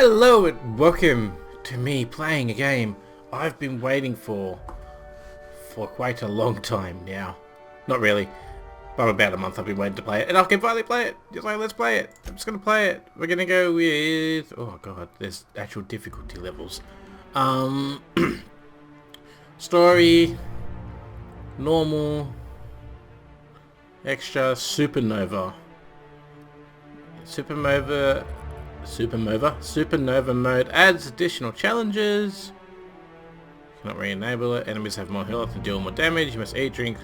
Hello and welcome to me playing a game I've been waiting for quite a long time now. Not really, but about a month I've been waiting to play it, and I can finally play it. Just like, let's play it. I'm just gonna play it. We're gonna go with, oh god, there's actual difficulty levels. Story, normal, extra, supernova. Supernova mode adds additional challenges. Cannot re-enable it. Enemies have more health and deal more damage. You must eat, drink,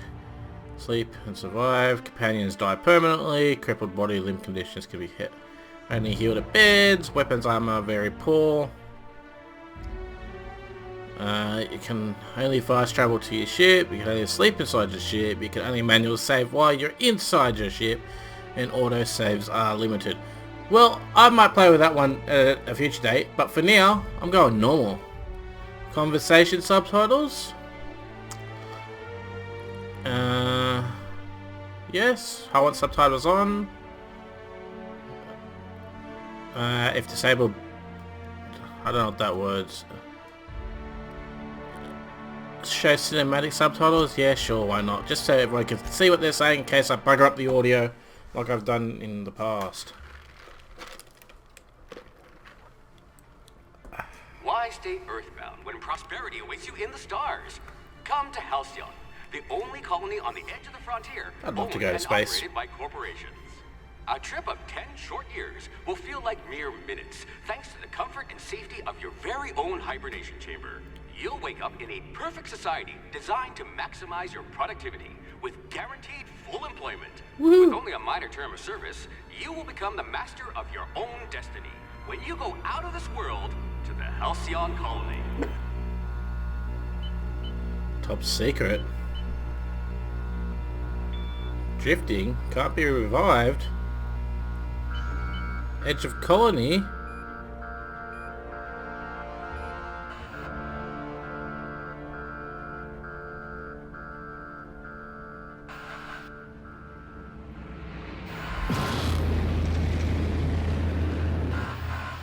sleep, and survive. Companions die permanently. Crippled body limb conditions can be hit. Only healed at beds. Weapons armor very poor. You can only fast travel to your ship. You can only sleep inside your ship. You can only manual save while you're inside your ship. And auto saves are limited. Well, I might play with that one at a future date, but for now, I'm going normal. Conversation subtitles? Yes, I want subtitles on. If disabled, I don't know what that word's. Show cinematic subtitles? Yeah, sure, why not? Just so everyone can see what they're saying in case I bugger up the audio like I've done in the past. Why stay earthbound when prosperity awaits you in the stars? Come to Halcyon, the only colony on the edge of the frontier. I'd love to go to space. Operated by corporations. A trip of 10 short years will feel like mere minutes, thanks to the comfort and safety of your very own hibernation chamber. You'll wake up in a perfect society designed to maximize your productivity with guaranteed full employment. Woo-hoo. With only a minor term of service, you will become the master of your own destiny when you go out of this world to the Halcyon colony. Top secret. Drifting can't be revived. Edge of colony.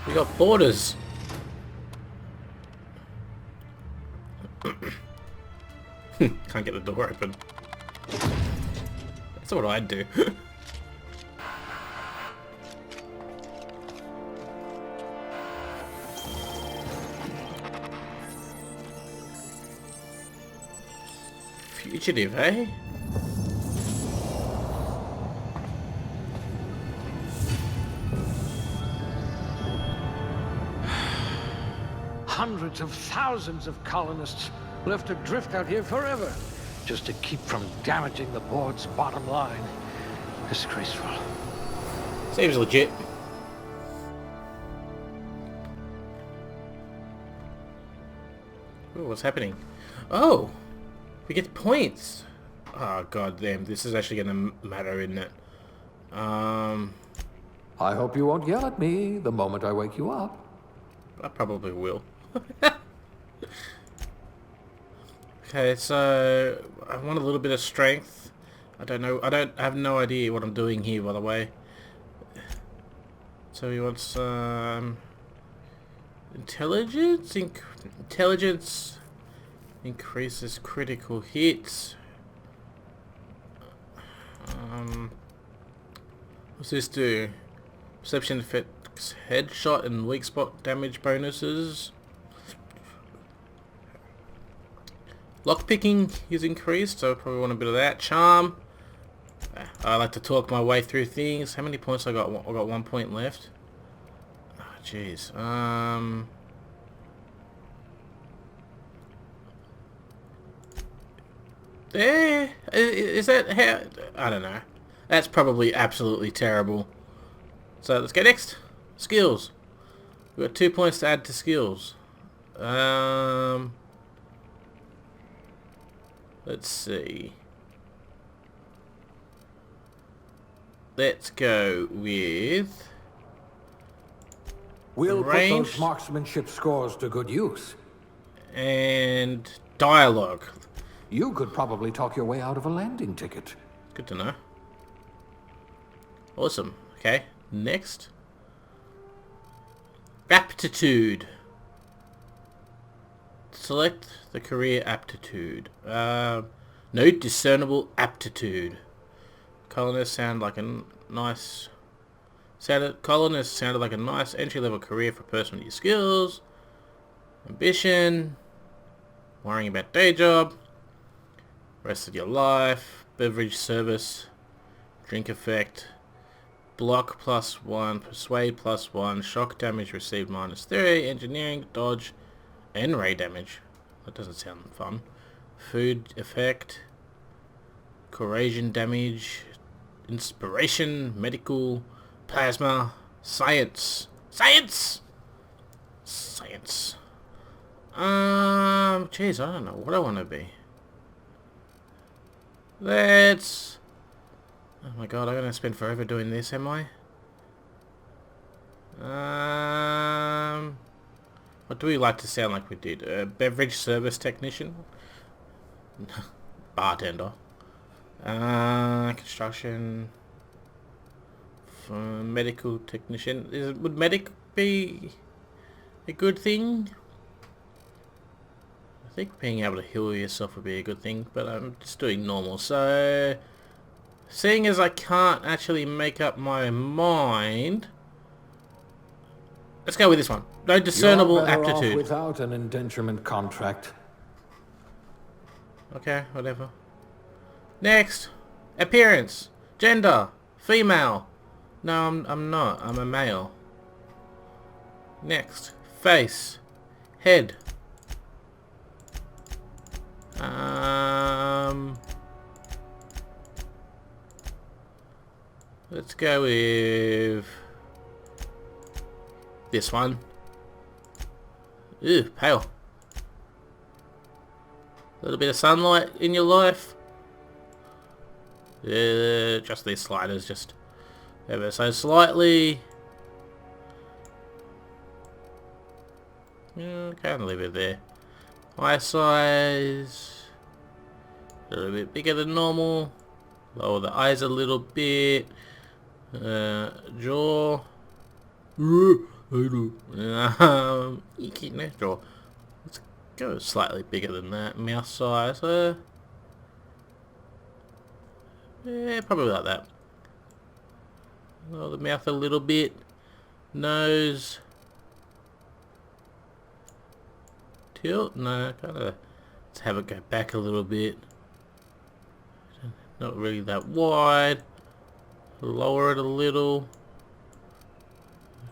We got borders. Can't get the door open. That's what I'd do. Fugitive, eh? Hundreds of thousands of colonists left adrift out here forever, just to keep from damaging the board's bottom line. Disgraceful. Seems legit. Ooh, what's happening? Oh! We get points! Oh, god damn, this is actually gonna matter, isn't it? I hope you won't yell at me the moment I wake you up. I probably will. Okay, so I want a little bit of strength. I don't know. I have no idea what I'm doing here, by the way. So he wants intelligence. Intelligence increases critical hits. What's this do? Perception affects headshot and weak spot damage bonuses. Lockpicking is increased, so I probably want a bit of that. Charm. I like to talk my way through things. How many points I got? I got 1 point left. Oh, jeez. There. Is that how? I don't know. That's probably absolutely terrible. So let's go next. Skills. We've got 2 points to add to skills. Let's see. Let's go with... We'll put range those marksmanship scores to good use. and dialogue. You could probably talk your way out of a landing ticket. Good to know. Awesome. Okay, next. Wrapped Aptitude. Select the career aptitude. No discernible aptitude. Colonists sound like a nice... Colonists sounded like a nice entry-level career for a person with your skills. Ambition. Worrying about day job. Rest of your life. Beverage service. Drink effect. Block +1. Persuade +1. Shock damage received -3. Engineering, dodge, and ray damage. That doesn't sound fun. Food effect. Corrosion damage. Inspiration. Medical. Plasma. Science. Science! Science. Jeez, I don't know what I want to be. Let's... Oh my god, I'm gonna spend forever doing this, am I? What do we like to sound like we did? Beverage service technician? Bartender. Construction. Medical technician. Would medic be a good thing? I think being able to heal yourself would be a good thing, but I'm just doing normal. So, seeing as I can't actually make up my mind, let's go with this one. No discernible You're better aptitude. off without an indenturement contract. Okay, whatever. Next, appearance, gender, female. No, I'm not. I'm a male. Next, face, head. Let's go with this one. Ew, pale. A little bit of sunlight in your life. Just these sliders, just ever so slightly. Can't leave it there. Eye size. A little bit bigger than normal. Lower the eyes a little bit. Jaw. Jaw. Let's go slightly bigger than that. Mouth size. Yeah, probably like that. Lower the mouth a little bit. Nose. Tilt? No, kinda. Let's have it go back a little bit. Not really that wide. Lower it a little.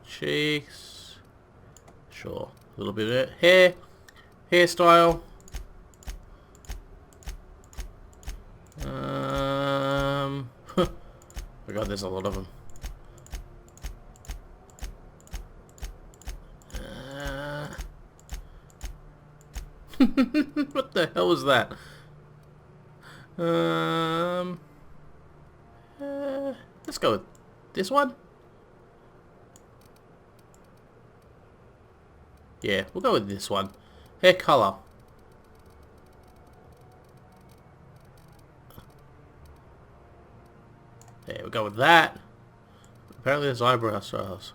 Cheeks. Sure. A little bit of it. Hair. Hairstyle. Oh god, there's a lot of them. What the hell was that? Let's go with this one. Yeah, we'll go with this one. Hair color. Yeah, we'll go with that. Apparently there's eyebrow styles.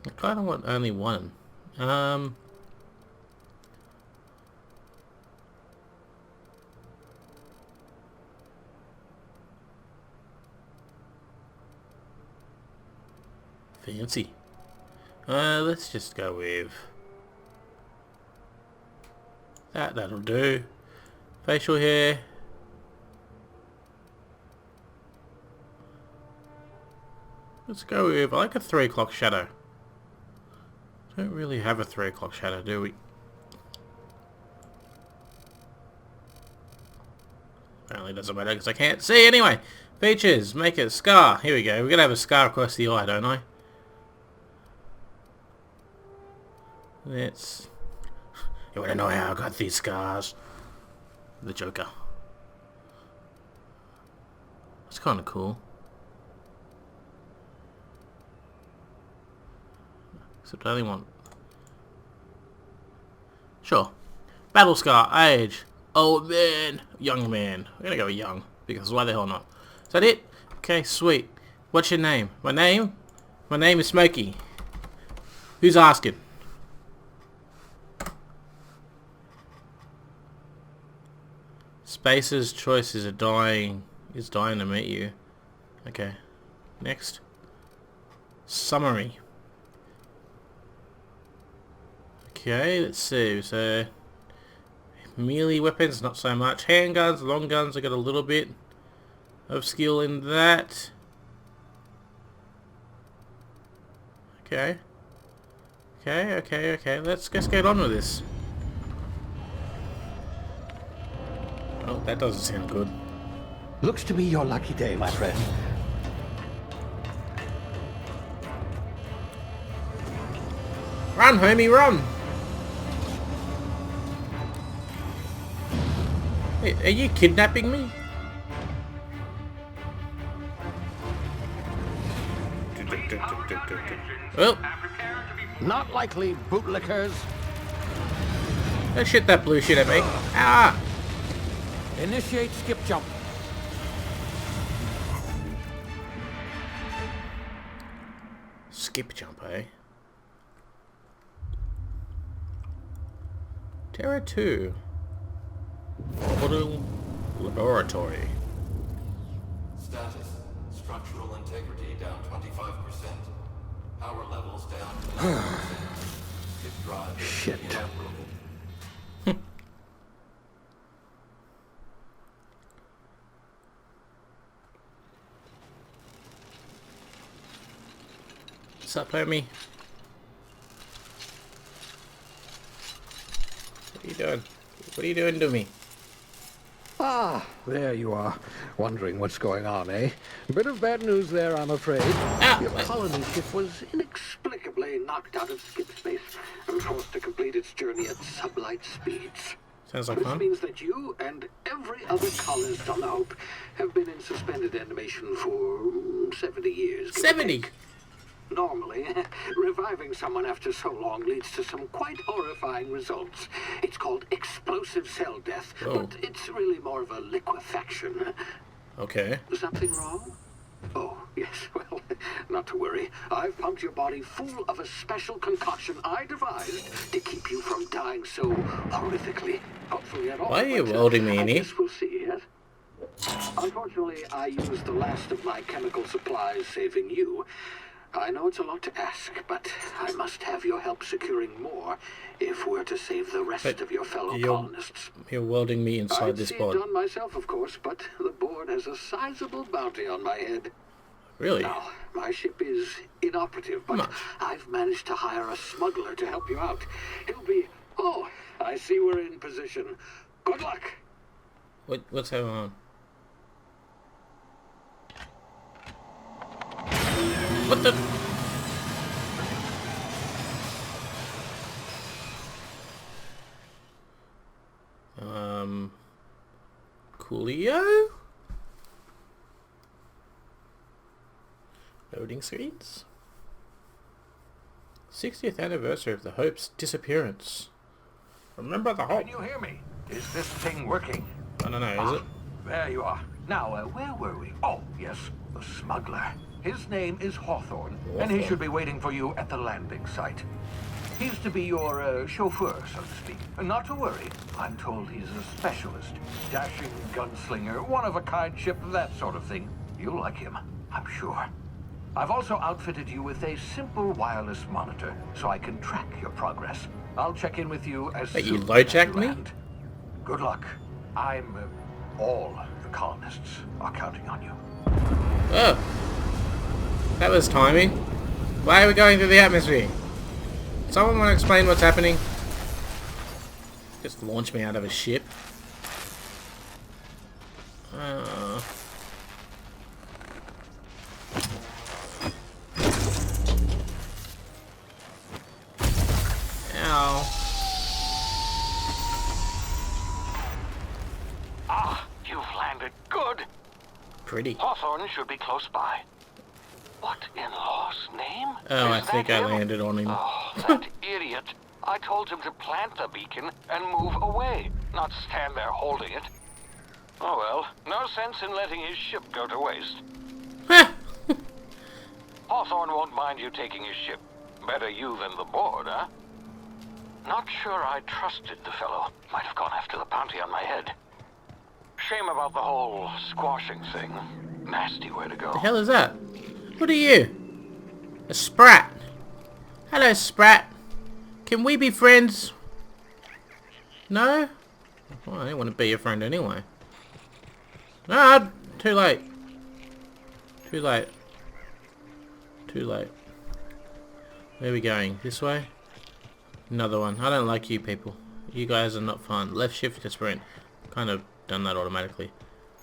I kind of want only one. Fancy. Let's just go with that. That'll do. Facial hair. Let's go with, I like a 3 o'clock shadow. Don't really have a 3 o'clock shadow, do we? Apparently doesn't matter because I can't see. Anyway, features, make it scar. Here we go. We're gonna have a scar across the eye, don't I? Let's... You wanna know how I got these scars? The Joker. That's kinda cool. Except I only want... Sure. Battle scar, age, old man, young man. I'm gonna go young, because why the hell not? Is that it? Okay, sweet. What's your name? My name? My name is Smokey. Who's asking? Space's choices are dying. Is dying to meet you. Okay. Next. Summary. Okay, let's see. So, melee weapons, not so much. Handguns, long guns, I got a little bit of skill in that. Okay. Okay. Let's get on with this. Oh, that doesn't sound good. Looks to be your lucky day, my friend. Run, homie, run! Hey, are you kidnapping me? Well, Not likely, bootlickers. don't shit that blue shit at me. Ah! Initiate skip jump. Skip jump, eh? Terra 2. Orbital Laboratory. Status. Structural integrity down 25%. Power levels down to 90%. Hit drive is Shit. inoperable. What's up, homie? What are you doing? What are you doing to me? Ah, there you are. Wondering what's going on, eh? Bit of bad news there, I'm afraid. Ah! Your colony ship was inexplicably knocked out of skip space and forced to complete its journey at sublight speeds. Sounds like This fun. means that you and every other colonist on the Hope have been in suspended animation for 70 years. give or 70? take. Normally, reviving someone after so long leads to some quite horrifying results. It's called explosive cell death, Oh. but it's really more of a liquefaction. Okay. Something wrong? Oh, yes, well, not to worry. I've pumped your body full of a special concoction I devised to keep you from dying so horrifically. Hopefully at all. Why are you but, welding me I in here? guess we'll see, yes? Unfortunately, I used the last of my chemical supplies saving you. I know it's a lot to ask, but I must have your help securing more if we're to save the rest But of your fellow you're- colonists. You're welding me inside I'd this see it pod. done myself, of course, but the board has a sizable bounty on my head. Really? Now, my ship is inoperative, but Much. I've managed to hire a smuggler to help you out. He'll be... Oh, I see we're in position. Good luck. What's going on? What the? Coolio? Loading screens? 60th anniversary of the Hope's disappearance. Remember the Hope? Can you hear me? Is this thing working? I don't know, is it? There you are. Now, where were we? Oh, yes, the smuggler. His name is Hawthorne, and he Hawthorne. should be waiting for you at the landing site. He's to be your chauffeur, so to speak. Not to worry. I'm told he's a specialist. Dashing gunslinger, one-of-a-kind ship, that sort of thing. You'll like him, I'm sure. I've also outfitted you with a simple wireless monitor, so I can track your progress. I'll check in with you as Wait, soon you as low-jacked you me? land. Good luck. All the colonists are counting on you. Oh. That was timing. Why are we going through the atmosphere? Someone want to explain what's happening? Just launch me out of a ship. Ow. Ah, you've landed good. Pretty. Hawthorne should be close by. What in law's name? Oh, I Is think that I him? landed on him. Oh, that idiot. I told him to plant the beacon and move away, not stand there holding it. Oh well, no sense in letting his ship go to waste. Hawthorne won't mind you taking his ship. Better you than the board, huh? Not sure I trusted the fellow. Might have gone after the bounty on my head. Shame about the whole squashing thing. Nasty way to go. The hell is that? What are you? A sprat. Hello, sprat. Can we be friends? No? Well, I didn't want to be your friend anyway. No, too late. Too late. Too late. Where are we going? This way? Another one. I don't like you people. You guys are not fun. Left shift to sprint. Kind of done that automatically.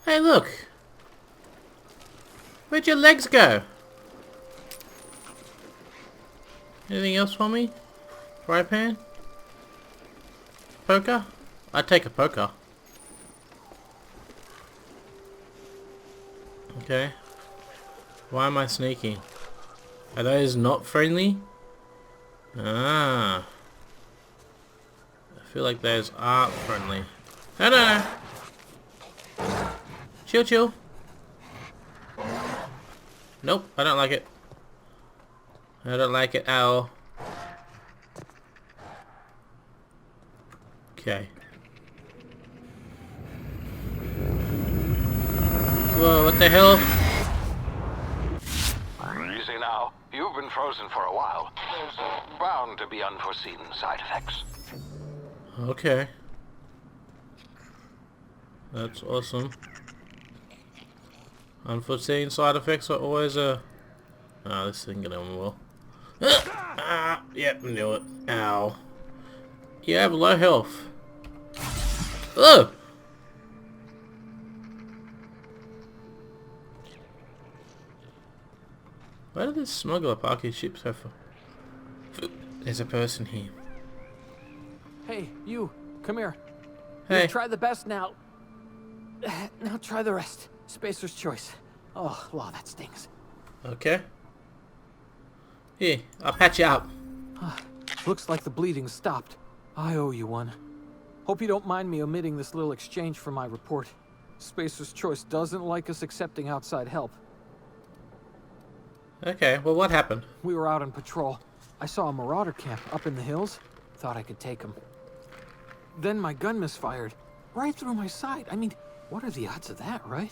Hey, look! Where'd your legs go? Anything else for me? Fry pan? Poker? I'd take a poker. Okay. Why am I sneaking? Are those not friendly? Ah. I feel like those are friendly. No, no, no. Chill, chill. Nope, I don't like it. I don't like it at all. Okay. Whoa, what the hell? Easy now. You've been frozen for a while. There's bound to be unforeseen side effects. Okay. That's awesome. Unforeseen side effects are always a... Oh, this thing get on well. Yep, knew it. Ow. You have low health. Ugh! Why did this smuggler park his ship so far? There's a person here. Hey, you, come here. Hey. You try the best now. Now try the rest. Spacer's choice. Oh, law, that stings. Okay. Here, I'll patch you up. Looks like the bleeding stopped. I owe you one. Hope you don't mind me omitting this little exchange from my report. Spacer's choice doesn't like us accepting outside help. Okay, well what happened? We were out on patrol. I saw a marauder camp up in the hills. Thought I could take him. Then my gun misfired. Right through my side. I mean, what are the odds of that, right?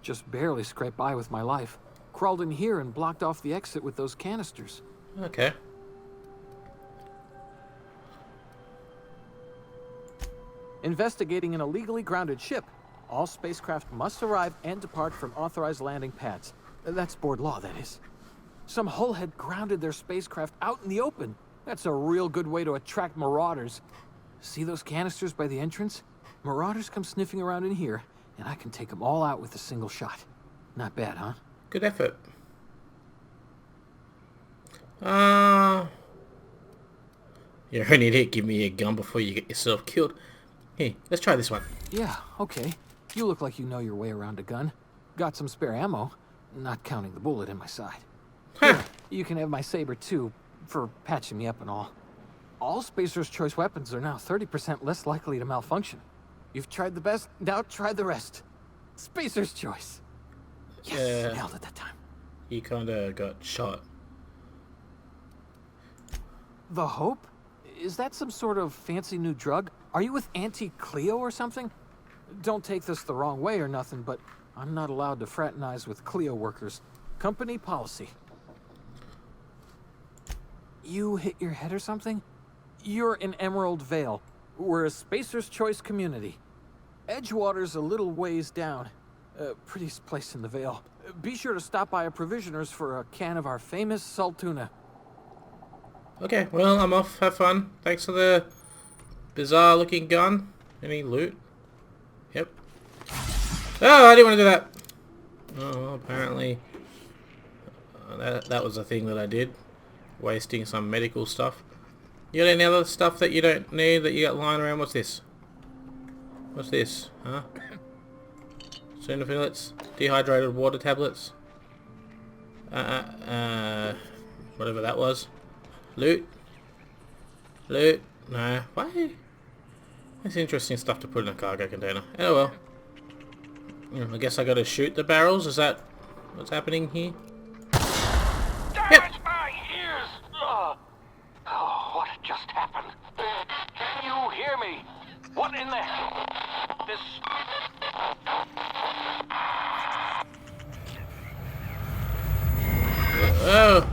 Just barely scraped by with my life. Crawled in here and blocked off the exit with those canisters. Okay. Investigating an illegally grounded ship. All spacecraft must arrive and depart from authorized landing pads. That's board law, that is. Some hullhead grounded their spacecraft out in the open. That's a real good way to attract marauders. See those canisters by the entrance? Marauders come sniffing around in here, and I can take them all out with a single shot. Not bad, huh? Good effort. You're an idiot. Give me a gun before you get yourself killed. Here, let's try this one. Yeah, okay. You look like you know your way around a gun. Got some spare ammo, not counting the bullet in my side. Here, you can have my saber too, for patching me up and all. All Spacer's choice weapons are now 30% less likely to malfunction. You've tried the best, now try the rest. Spacer's choice. Yes, nailed it that time. You kinda got shot. The Hope? Is that some sort of fancy new drug? Are you with Auntie Cleo or something? Don't take this the wrong way or nothing, but I'm not allowed to fraternize with Cleo workers. Company policy. You hit your head or something? You're in Emerald Vale. We're a Spacer's Choice community. Edgewater's a little ways down. Prettiest place in the Vale. Be sure to stop by a provisioner's for a can of our famous salt tuna. Okay, well, I'm off. Have fun. Thanks for the bizarre looking gun. Any loot? Yep. Oh, I didn't want to do that. Oh, apparently that was a thing that I did. Wasting some medical stuff. You got any other stuff that you don't need that you got lying around? What's this? What's this? Huh? Sonofillets? Dehydrated water tablets? Whatever that was. Loot? Loot? No. Why? That's interesting stuff to put in a cargo container. Oh well. I guess I gotta shoot the barrels. Is that what's happening here? What in the hell? This... Oh.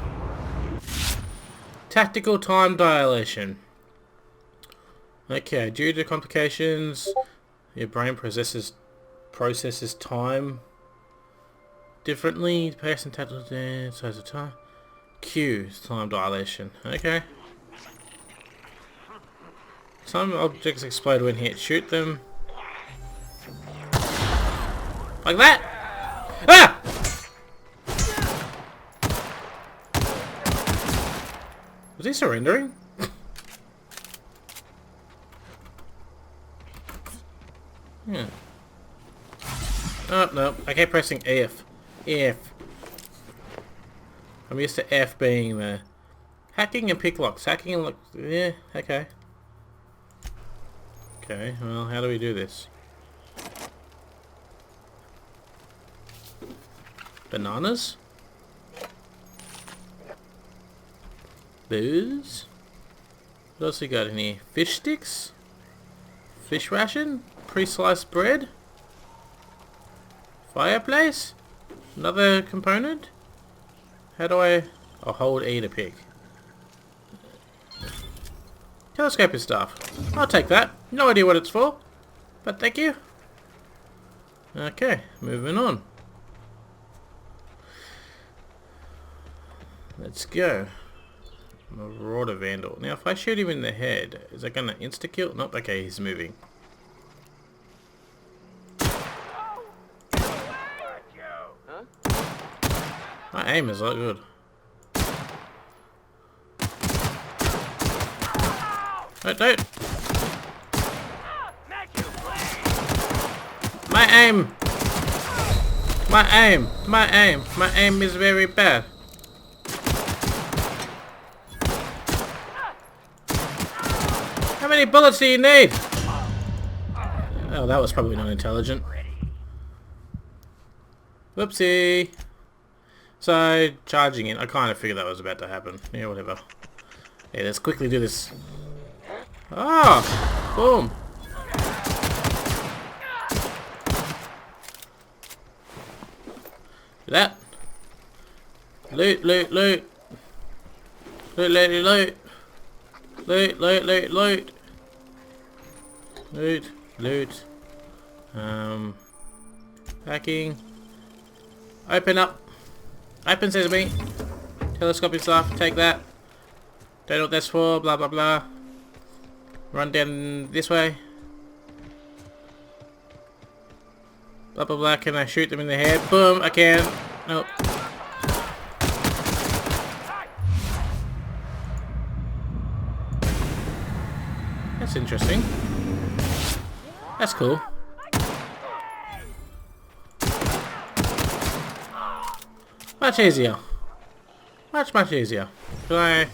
Tactical time dilation. Okay, due to complications, your brain processes time differently. Person tactical size of time. Q, time dilation. Okay. Some objects explode when hit. Shoot them. Like that! Ah! Was he surrendering? Yeah. Oh, no. I kept pressing F. F. I'm used to F being the... Hacking and pick locks. Hacking and lock... Yeah, okay. Okay, well, how do we do this? Bananas? Booze? What else we got in here? Fish sticks? Fish ration? Pre-sliced bread? Fireplace? Another component? How do I... I'll hold E to pick. Telescope stuff. I'll take that. No idea what it's for, but thank you. Okay, moving on. Let's go. Marauder Vandal. Now, if I shoot him in the head, is that gonna insta-kill? Nope. Okay, he's moving. My aim is not good. Don't. My aim. My aim is very bad. How many bullets do you need? Oh, that was probably not intelligent. Whoopsie. So, charging in. I kind of figured that was about to happen. Yeah, whatever. Yeah, let's quickly do this. Ah! Boom! Do that. Loot, loot, loot. Loot, loot, loot. Loot, loot, loot, loot. Loot, loot. Hacking. Open up. Open sesame. Telescopic stuff. Take that. Don't know what that's for. Blah, blah, blah. Run down this way. Blah, blah, blah. Can I shoot them in the head? Boom. I can. Nope. That's interesting. That's cool. Much easier. Much easier. Can I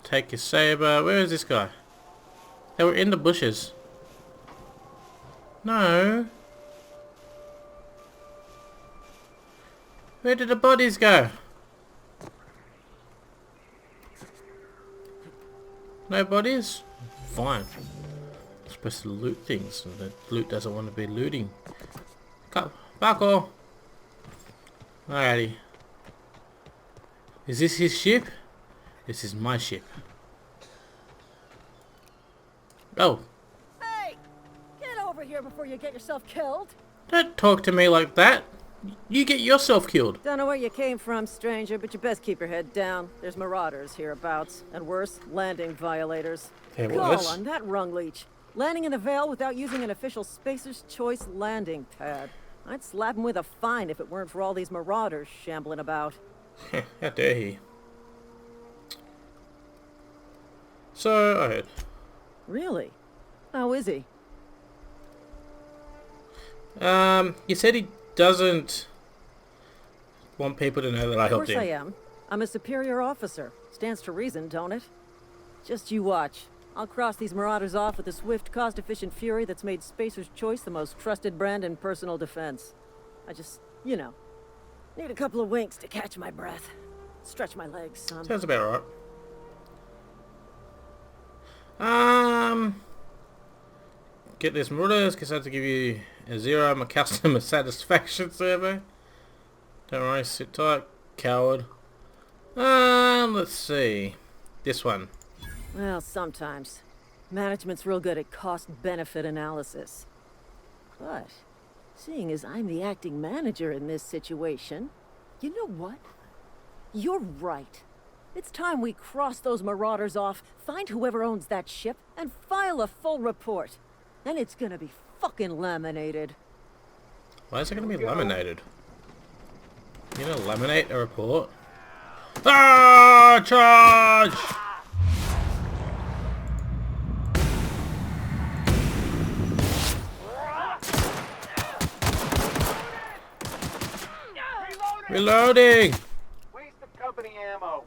take his saber? Where is this guy? They were in the bushes. No. Where did the bodies go? No bodies? Fine. I'm supposed to loot things, and the loot doesn't want to be looting. Back off. Alrighty. Is this his ship? This is my ship. Oh. Hey! Get over here before you get yourself killed. Don't talk to me like that. You get yourself killed. Don't know where you came from, stranger, but you best keep your head down. There's marauders hereabouts. And worse, landing violators. Hey, Call on that rung leech. Landing in the Vale without using an official Spacer's Choice landing pad. I'd slap him with a fine if it weren't for all these marauders shambling about. How dare he? So, I heard. Really? How is he? He said he doesn't want people to know that I helped him. Of course I am. I'm a superior officer. Stands to reason, don't it? Just you watch. I'll cross these marauders off with a swift, cost-efficient fury that's made Spacer's Choice the most trusted brand in personal defense. I just, you know, need a couple of winks to catch my breath. Stretch my legs, son. Sounds about right. Get this marauders, because I have to give you a 0 on my customer satisfaction survey. Don't worry, sit tight, coward. Let's see. This one. Well, sometimes. Management's real good at cost-benefit analysis. But, seeing as I'm the acting manager in this situation, you know what? You're right. It's time we cross those marauders off, find whoever owns that ship, and file a full report. And it's gonna be fucking laminated. Why is it going to be laminated? You gonna laminate a report? Ah! Charge! Reloading! Waste of company ammo.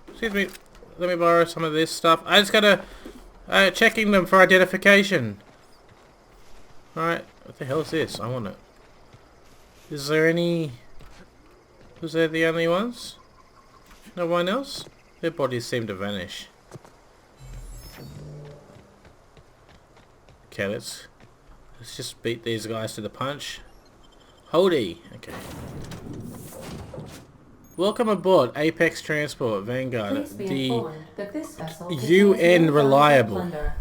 Excuse me, let me borrow some of this stuff. I just gotta checking them for identification. Alright, what the hell is this? I want it. Is there any... Was there the only ones? No one else? Their bodies seem to vanish. Okay, let's just beat these guys to the punch. Holdy! Okay. Welcome aboard Apex Transport Vanguard. Please be The informed that this vessel UN contains Reliable. plunder.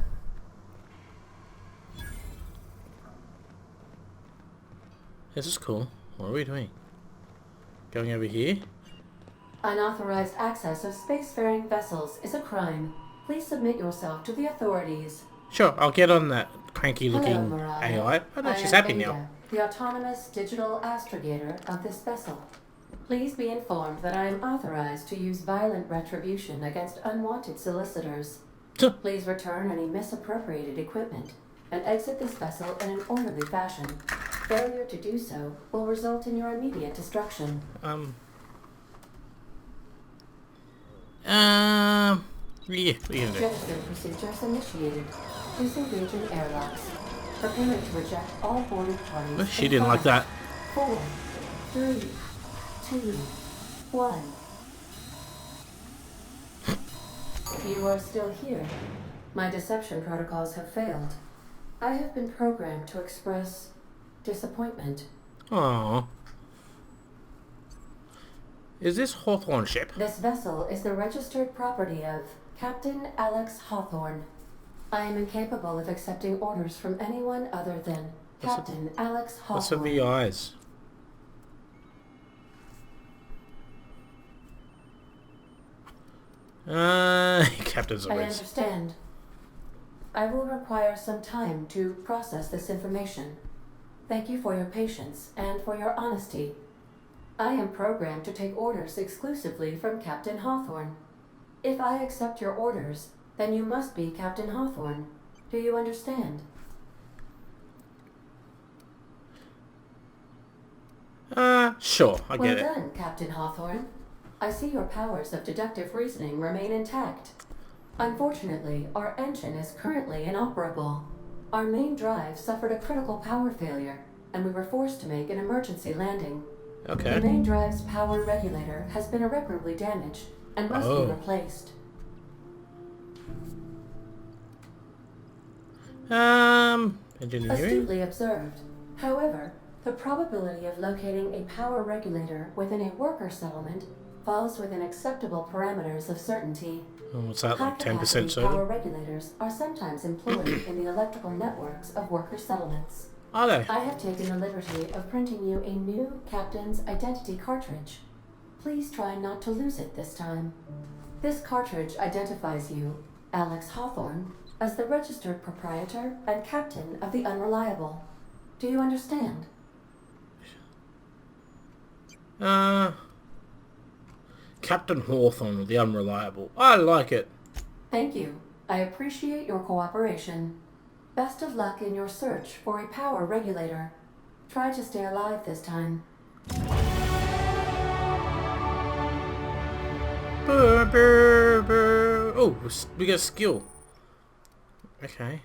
This is cool. What are we doing? Going over here? Unauthorized access of spacefaring vessels is a crime. Please submit yourself to the authorities. Sure, I'll get on that cranky looking Hello, Mariah. AI. Oh no, I she's am happy Ada, now. the autonomous digital astrogator of this vessel. Please be informed that I am authorized to use violent retribution against unwanted solicitors. Tuh. Please return any misappropriated equipment and exit this vessel in an orderly fashion. Failure to do so will result in your immediate destruction. Yeah, what are you gonna do? Jettison procedures initiated. Disengaging airlocks. Preparing to reject all boarded parties. Oh, she didn't like that. 4, 3, 2, 1. You are still here. My deception protocols have failed. I have been programmed to express disappointment. Aww. Is this Hawthorne ship? This vessel is the registered property of Captain Alex Hawthorne. I am incapable of accepting orders from anyone other than Captain Alex Hawthorne. What's with the eyes? Captain's I always. understand. I will require some time to process this information. Thank you for your patience and for your honesty. I am programmed to take orders exclusively from Captain Hawthorne. If I accept your orders, then you must be Captain Hawthorne. Do you understand? Sure, I get it. Well done, Captain Hawthorne. I see your powers of deductive reasoning remain intact. Unfortunately, our engine is currently inoperable. Our main drive suffered a critical power failure, and we were forced to make an emergency landing. Okay. The main drive's power regulator has been irreparably damaged and must be replaced. Engineering? Astutely observed. However, the probability of locating a power regulator within a worker settlement falls within acceptable parameters of certainty. Oh, what's that, like 10% High-capacity certain? power regulators are sometimes employed in the electrical networks of worker settlements. Are they? I have taken the liberty of printing you a new captain's identity cartridge. Please try not to lose it this time. This cartridge identifies you, Alex Hawthorne, as the registered proprietor and captain of the Unreliable. Do you understand? Captain Hawthorne of the Unreliable. I like it. Thank you. I appreciate your cooperation. Best of luck in your search for a power regulator. Try to stay alive this time. Oh, we got skill. Okay.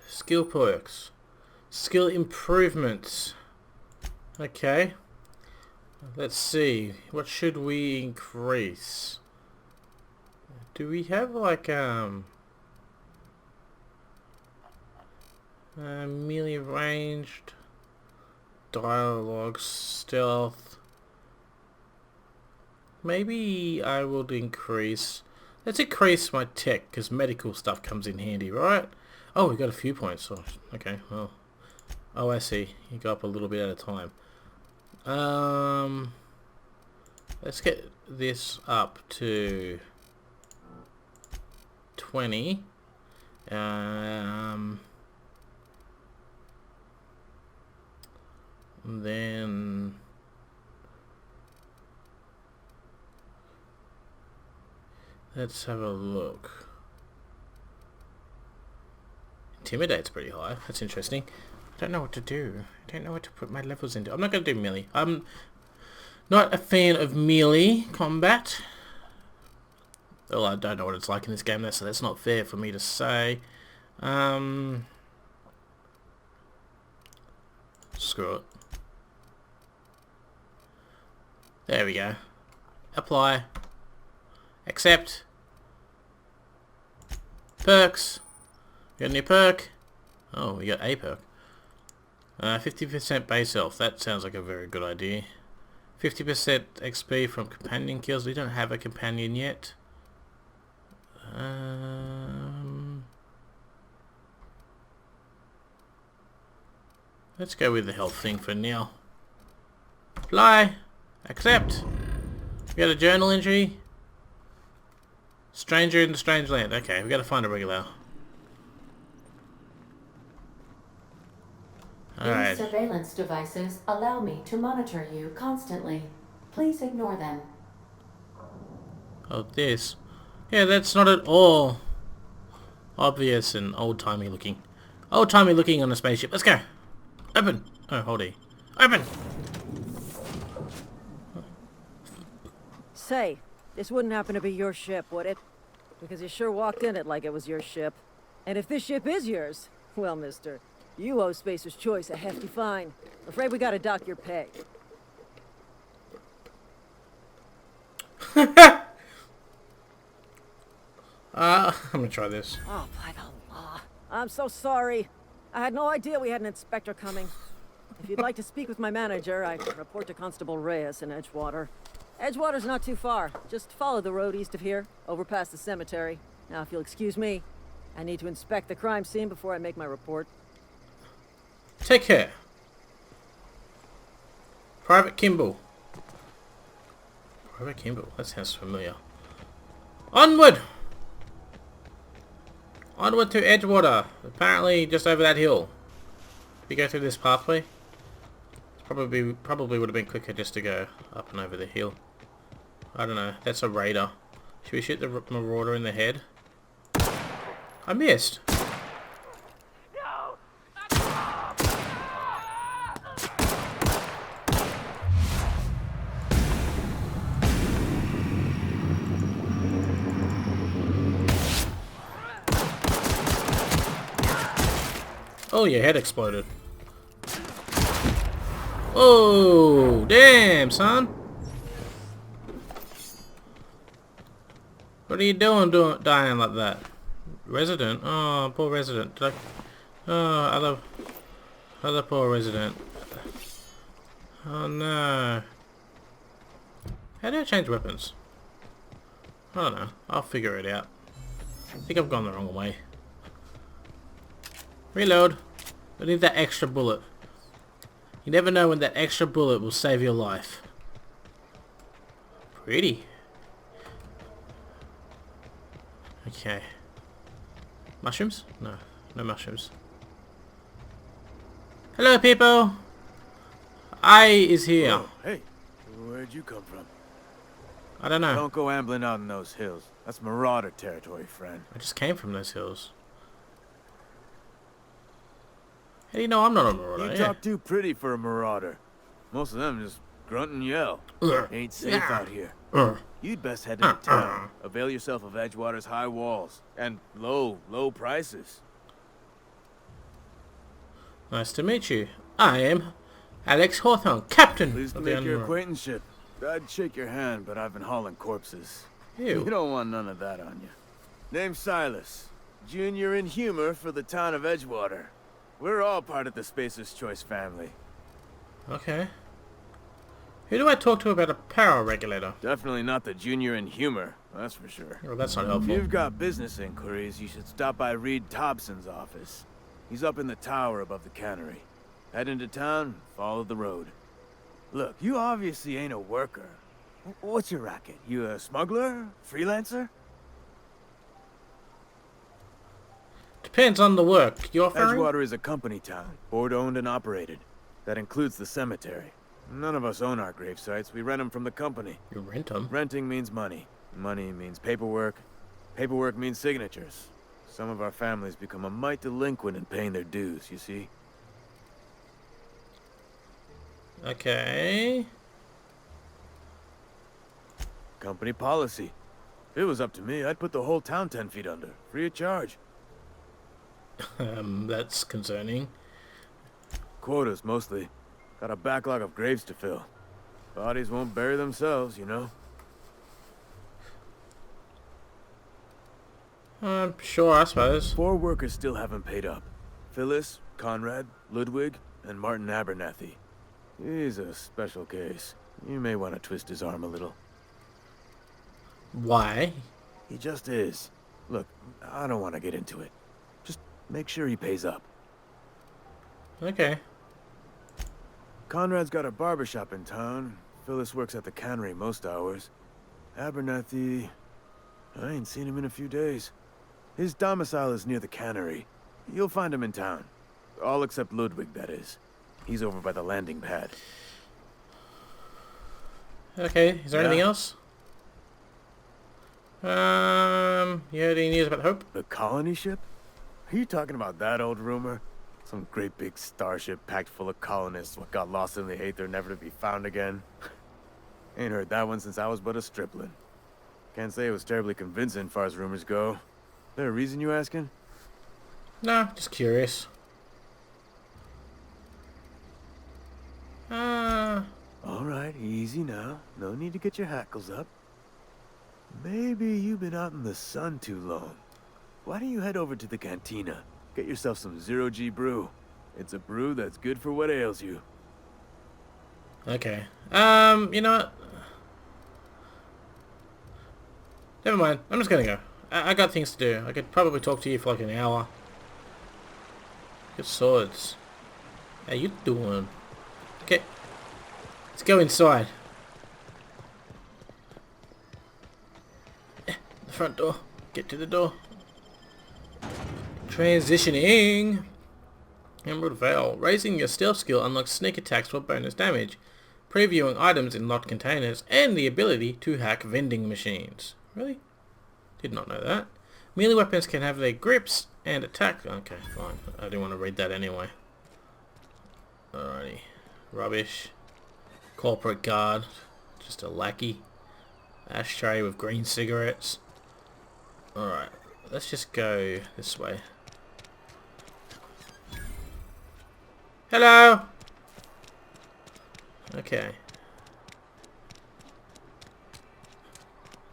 Skill perks. Skill improvements. Okay. Let's see. What should we increase? Do we have like Melee ranged. Dialogue, stealth. Maybe I will increase. Let's increase my tech because medical stuff comes in handy, right? Oh, we got a few points. Oh, okay, well. Oh, I see. You go up a little bit at a time. Let's get this up to 20. Then let's have a look. Intimidate's pretty high. That's interesting. I don't know what to do. I don't know what to put my levels into. I'm not going to do melee. I'm not a fan of melee combat. Well, I don't know what it's like in this game, so that's not fair for me to say. Screw it. There we go. Apply. Accept. Perks. Got a new perk. Oh, we got a perk. 50% base health. That sounds like a very good idea. 50% XP from companion kills. We don't have a companion yet. Let's go with the health thing for now. Apply. Accept. We got a journal entry. Stranger in the strange land. Okay, we got to find a regular. These surveillance devices allow me to monitor you constantly. Please ignore them. Oh, this. Yeah, that's not at all obvious and old-timey looking. Old-timey looking on a spaceship. Let's go. Open. Oh, hold E. Open. Say, this wouldn't happen to be your ship, would it? Because you sure walked in it like it was your ship. And if this ship is yours, well, mister, you owe Spacer's Choice a hefty fine. Afraid we gotta dock your pay. I'm gonna try this. Oh, by the law. I'm so sorry. I had no idea we had an inspector coming. If you'd like to speak with my manager, I can report to Constable Reyes in Edgewater. Edgewater's not too far. Just follow the road east of here, over past the cemetery. Now, if you'll excuse me, I need to inspect the crime scene before I make my report. Take care. Private Kimball. Private Kimball. That sounds familiar. Onward! Onward to Edgewater. Apparently just over that hill. If you go through this pathway, it's probably would have been quicker just to go up and over the hill. I don't know. That's a raider. Should we shoot the marauder in the head? I missed. Oh, your head exploded. Oh, damn, son. What are you doing dying like that? Resident? Oh, poor resident. Did I... Oh, other poor resident. Oh, no. How do I change weapons? I don't know. I'll figure it out. I think I've gone the wrong way. Reload. I need that extra bullet. You never know when that extra bullet will save your life. Pretty. Okay. Mushrooms? No. No mushrooms. Hello, people! I is here. Whoa, hey, where'd you come from? I don't know. Don't go ambling out in those hills. That's marauder territory, friend. I just came from those hills. How do you know I'm not a marauder? You talk too pretty for a marauder. Most of them just grunt and yell. Ain't safe out here. You'd best head into town. Avail yourself of Edgewater's high walls and low prices. Nice to meet you. I am Alex Hawthorne, captain Pleased to of the make your Underworld. acquaintanceship. I'd shake your hand, but I've been hauling corpses. Ew. You don't want none of that on you. Name's Silas. Junior in humor for the town of Edgewater. We're all part of the Spacer's Choice family. Okay. Who do I talk to about a power regulator? Definitely not the junior in humor, that's for sure. Well, that's not If helpful. you've got business inquiries, you should stop by Reed Thompson's office. He's up in the tower above the cannery. Head into town, follow the road. Look, you obviously ain't a worker. What's your racket? You a smuggler? Freelancer? Depends on the work you're offering. Edgewater is a company town, board-owned and operated. That includes the cemetery. None of us own our grave sites. We rent them from the company. You rent them? Renting means money. Money means paperwork. Paperwork means signatures. Some of our families become a mite delinquent in paying their dues, you see? Okay. Company policy. If it was up to me, I'd put the whole town 10 feet under, free of charge. That's concerning. Quotas, mostly. Got a backlog of graves to fill. Bodies won't bury themselves, you know? Sure, I suppose. 4 workers still haven't paid up. Phyllis, Conrad, Ludwig, and Martin Abernathy. He's a special case. You may want to twist his arm a little. Why? He just is. Look, I don't want to get into it. Just make sure he pays up. Okay. Conrad's got a barbershop in town. Phyllis works at the cannery most hours. Abernathy... I ain't seen him in a few days. His domicile is near the cannery. You'll find him in town. All except Ludwig, that is. He's over by the landing pad. Okay, is there anything else? You heard any news about Hope? The colony ship? Are you talking about that old rumor? Some great big starship packed full of colonists what got lost in the Aether never to be found again? Ain't heard that one since I was but a stripling. Can't say it was terribly convincing far as rumors go. There a reason you asking? Nah, just curious. Alright, easy now. No need to get your hackles up. Maybe you've been out in the sun too long. Why don't you head over to the cantina? Get yourself some zero-G brew. It's a brew that's good for what ails you. Okay. You know what? Never mind. I'm just gonna go. I got things to do. I could probably talk to you for like an hour. Good swords. How you doing? Okay. Let's go inside. The front door. Get to the door. Transitioning. Emerald Veil. Raising your stealth skill unlocks sneak attacks for bonus damage. Previewing items in locked containers. And the ability to hack vending machines. Really? Did not know that. Melee weapons can have their grips and attack. Okay, fine. I didn't want to read that anyway. Alrighty. Rubbish. Corporate guard. Just a lackey. Ashtray with green cigarettes. Alright. Let's just go this way. Hello! Okay.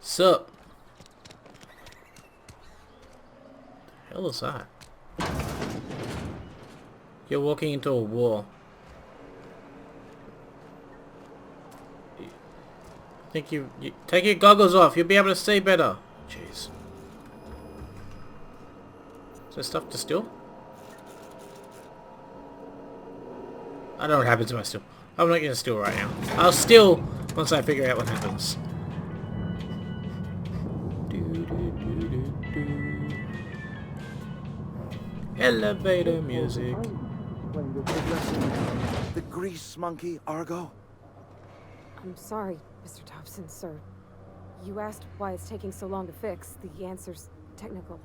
Sup? The hell is that? You're walking into a wall. I think you take your goggles off. You'll be able to see better. Jeez. Is there stuff to steal? I don't know what happens if I steal. I'm not gonna steal right now. I'll steal once I figure out what happens. Elevator music. The grease monkey, Argo? I'm sorry, Mr. Thompson, sir. You asked why it's taking so long to fix. The answer's technical.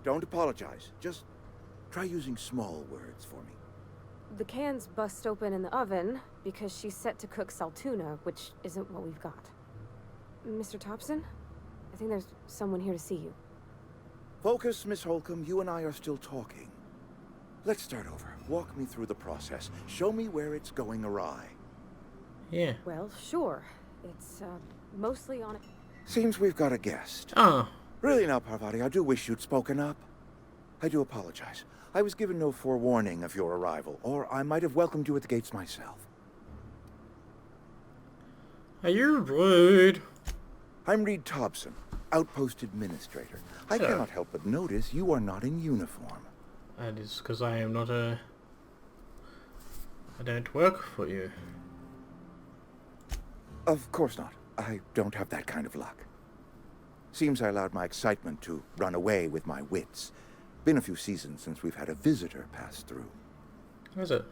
Don't apologize. Just try using small words for me. The cans bust open in the oven because she's set to cook saltuna, which isn't what we've got. Mr. Thompson? I think there's someone here to see you. Focus, Miss Holcomb. You and I are still talking. Let's start over. Walk me through the process. Show me where it's going awry. Yeah. Well, sure. It's, mostly on... Seems we've got a guest. Oh. Really now, Parvati, I do wish you'd spoken up. I do apologize. I was given no forewarning of your arrival, or I might have welcomed you at the gates myself. Are you rude? I'm Reed Thompson, Outpost Administrator. I cannot help but notice you are not in uniform. That is because I am not a... I don't work for you. Of course not. I don't have that kind of luck. Seems I allowed my excitement to run away with my wits. Been a few seasons since we've had a visitor pass through. Where's it?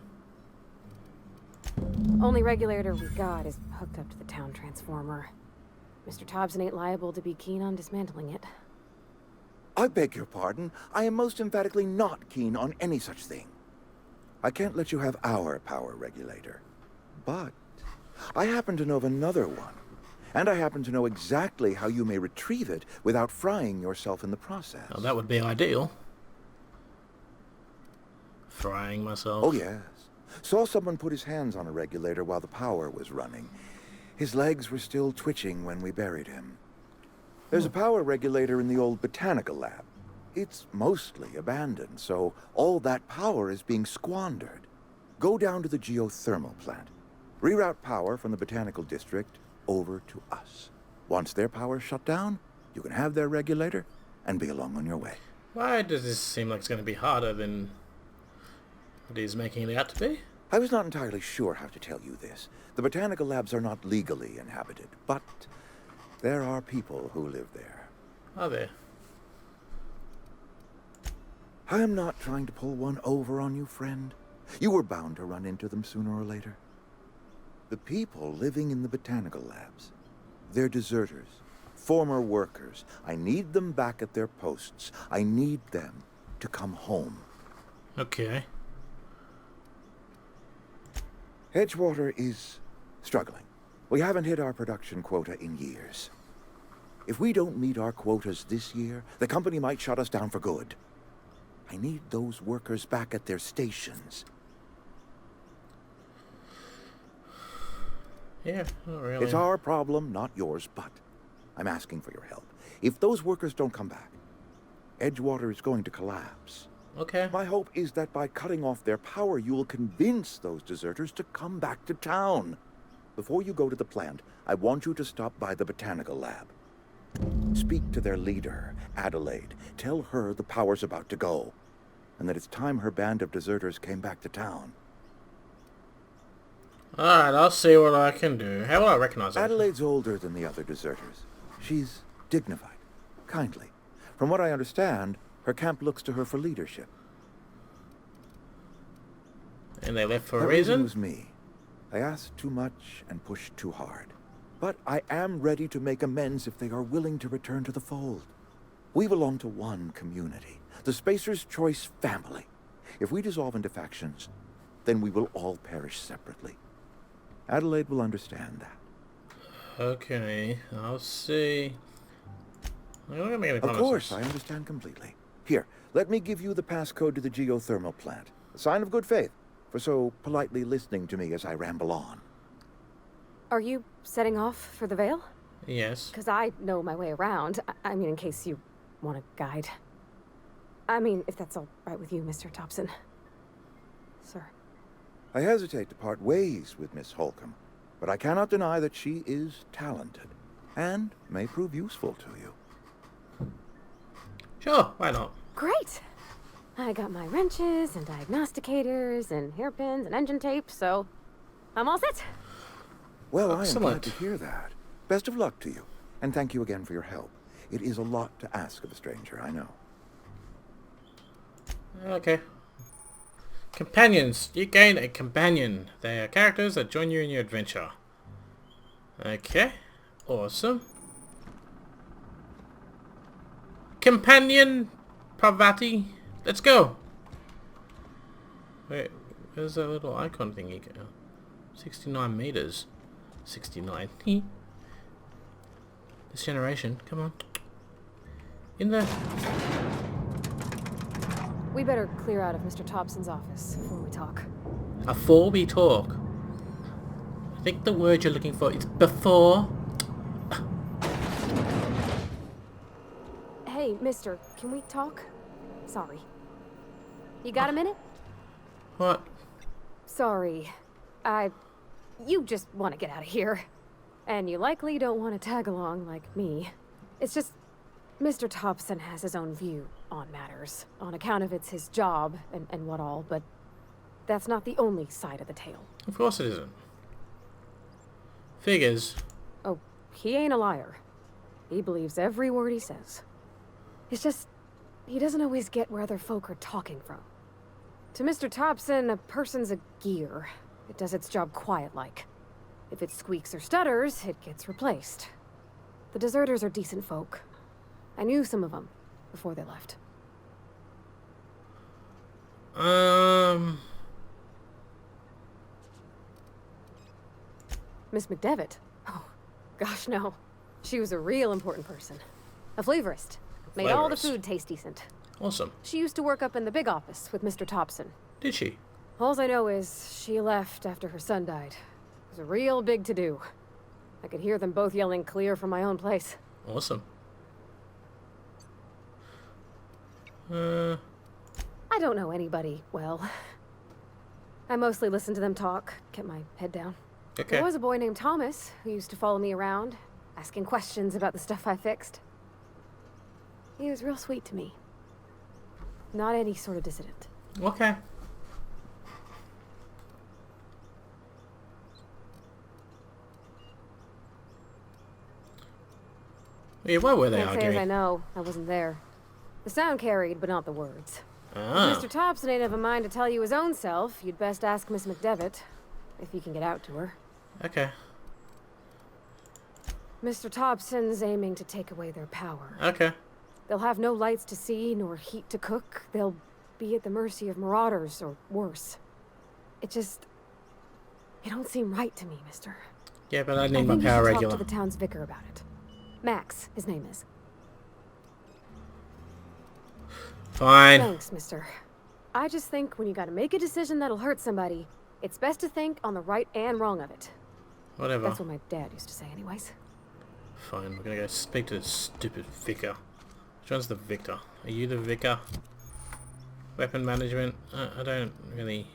Only regulator we got is hooked up to the town transformer. Mr. Thompson ain't liable to be keen on dismantling it. I beg your pardon. I am most emphatically not keen on any such thing. I can't let you have our power regulator. But I happen to know of another one. And I happen to know exactly how you may retrieve it without frying yourself in the process. Oh, that would be ideal. Frying myself. Oh, yes. Saw someone put his hands on a regulator while the power was running. His legs were still twitching when we buried him. There's a power regulator in the old botanical lab. It's mostly abandoned, so all that power is being squandered. Go down to the geothermal plant. Reroute power from the botanical district over to us. Once their power's shut down, you can have their regulator and be along on your way. Why does this seem like it's going to be harder than what he's making it out to be? I was not entirely sure how to tell you this. The botanical labs are not legally inhabited, but there are people who live there. Are there? I am not trying to pull one over on you, friend. You were bound to run into them sooner or later. The people living in the botanical labs, they're deserters, former workers. I need them back at their posts. I need them to come home. Okay. Edgewater is struggling. We haven't hit our production quota in years. If we don't meet our quotas this year, the company might shut us down for good. I need those workers back at their stations. Yeah, not really. It's our problem, not yours, but I'm asking for your help. If those workers don't come back, Edgewater is going to collapse. Okay. My hope is that by cutting off their power, you will convince those deserters to come back to town. Before you go to the plant, I want you to stop by the botanical lab. Speak to their leader, Adelaide. Tell her the power's about to go, and that it's time her band of deserters came back to town. Alright, I'll see what I can do. How will I recognize her? Adelaide's older than the other deserters. She's dignified, kindly. From what I understand, her camp looks to her for leadership. And they left for a That reason? was me. I asked too much and pushed too hard. But I am ready to make amends if they are willing to return to the fold. We belong to one community, the Spacer's Choice family. If we dissolve into factions, then we will all perish separately. Adelaide will understand that. Okay, I'll see. I'm not gonna make any Of promises. course, I understand completely. Here, let me give you the passcode to the geothermal plant. A sign of good faith for so politely listening to me as I ramble on. Are you setting off for the Vale? Yes. Because I know my way around. I mean, in case you want a guide. I mean, if that's all right with you, Mr. Thompson. Sir. I hesitate to part ways with Miss Holcomb, but I cannot deny that she is talented and may prove useful to you. Sure, why not? Great! I got my wrenches and diagnosticators and hairpins and engine tape, so I'm all set. Well, I am Excellent. glad to hear that. Best of luck to you, and thank you again for your help. It is a lot to ask of a stranger, I know. Okay. Companions. You gain a companion. They are characters that join you in your adventure. Okay. Awesome. Companion Parvati. Let's go. Wait, where's that little icon thingy go? 69 meters. 69. This generation. Come on. In there. We better clear out of Mr. Thompson's office before we talk. Before we talk. I think the word you're looking for is before. Hey, mister, can we talk? Sorry. You got a minute? What? Sorry. You just want to get out of here. And you likely don't want to tag along like me. It's just, Mr. Thompson has his own view on matters, on account of it's his job and what all, but that's not the only side of the tale. Of course it isn't. Figures. Oh, he ain't a liar. He believes every word he says. It's just, he doesn't always get where other folk are talking from. To Mr. Thompson, a person's a gear. It does its job quiet-like. If it squeaks or stutters, it gets replaced. The deserters are decent folk. I knew some of them before they left. Miss McDevitt? Oh, gosh, no. She was a real important person. A flavorist. Made all the food taste decent. Awesome. She used to work up in the big office with Mr. Thompson. Did she? All I know is she left after her son died. It was a real big to-do. I could hear them both yelling clear from my own place. Awesome. I don't know anybody well. I mostly listened to them talk, kept my head down. Okay. There was a boy named Thomas who used to follow me around, asking questions about the stuff I fixed. He was real sweet to me. Not any sort of dissident. Okay. Yeah, what were they Can't say as arguing? I know. I wasn't there. The sound carried, but not the words. Ah. If Mr. Thompson ain't of a mind to tell you his own self, you'd best ask Miss McDevitt, if you can get out to her. Okay. Mr. Thompson's aiming to take away their power. Okay. They'll have no lights to see, nor heat to cook. They'll be at the mercy of marauders, or worse. It don't seem right to me, mister. Yeah, but I need I my think you power should regular. talk to the town's vicar about it. Max, his name is. Fine. Thanks, mister. I just think when you gotta make a decision that'll hurt somebody, it's best to think on the right and wrong of it. Whatever. That's what my dad used to say anyways. Fine, we're gonna go speak to the stupid vicar. Which one's the victor? Are you the vicar? Weapon management? I don't really...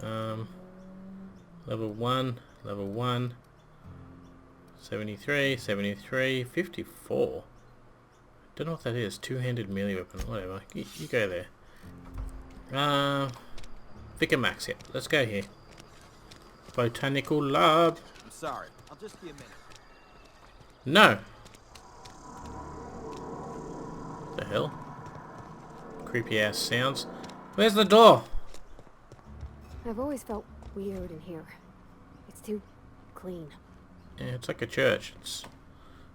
level 1, level 1. 73, 73, 54. Don't know what that is. Two-handed melee weapon. Whatever. You go there. Vicar Max, yeah. Let's go here. Botanical lab. I'm sorry. I'll just be a minute. No. The hell? Creepy ass sounds. Where's the door? I've always felt weird in here. It's too clean. Yeah, it's like a church. It's